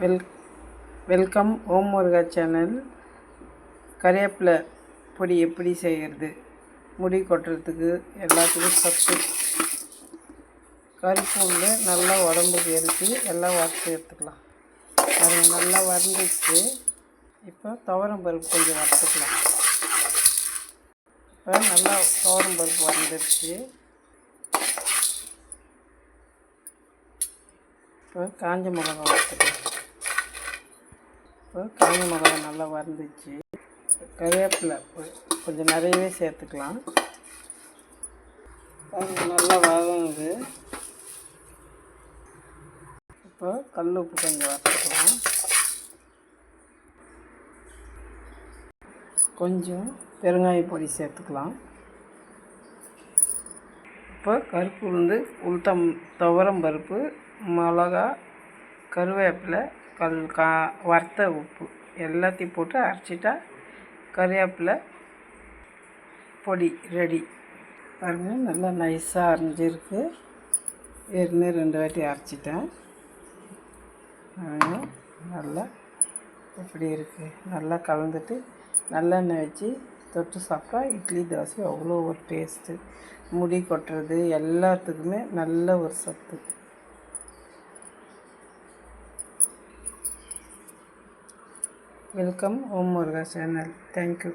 Well welcome ஓம் முருகா channel. கறிவேப்பிலை பொடி எப்படி செய்கிறது, முடி கொட்டுறதுக்கு எல்லாத்துக்கும் சத்து. கறிப்பூண்டு நல்லா உடம்புக்கு எரித்து எல்லாம் வறுத்து எடுத்துக்கலாம். அது நல்லா வறுந்துச்சு. இப்போ துவரம் பருப்பு கொஞ்சம் வறுத்துக்கலாம். இப்போ நல்லா துவரம் பருப்பு வறுந்துருச்சு. இப்போ காஞ்ச மிளகா வறுத்துக்கலாம். இப்போ காஞ்ச மிளகா நல்லா வறுந்துச்சு. கறிவேப்பிலை கொஞ்சம் நிறையவே சேர்த்துக்கலாம். நல்லா வதங்குது. இப்போ கல் உப்பு கொஞ்சம் வறுத்துக்கலாம். கொஞ்சம் பெருங்காய பொடி சேர்த்துக்கலாம். இப்போ கருப்பு உளுத்தம் துவரம் பருப்பு, மிளகா, கருவேப்பிலை, வறுத்த உப்பு எல்லாத்தையும் போட்டு அரைச்சிட்டா கறிவேப்பிலை பொடி ரெடி. பாருங்கள், நல்லா நைஸாக அரைஞ்சிருக்கு. ஏற்கனவே 2 வாட்டி அரைச்சிட்டேன். நல்லா எப்படி இருக்குது, நல்லா கலந்துட்டு நல்லெண்ணெய் வச்சு தொட்டு சாப்பிட்டா இட்லி தோசை அவ்வளோ ஒரு டேஸ்ட்டு. முடி கொட்டுறது எல்லாத்துக்குமே நல்ல ஒரு சத்து. வெல்கம் ஓம் முருகா சேனல். தேங்க்யூ.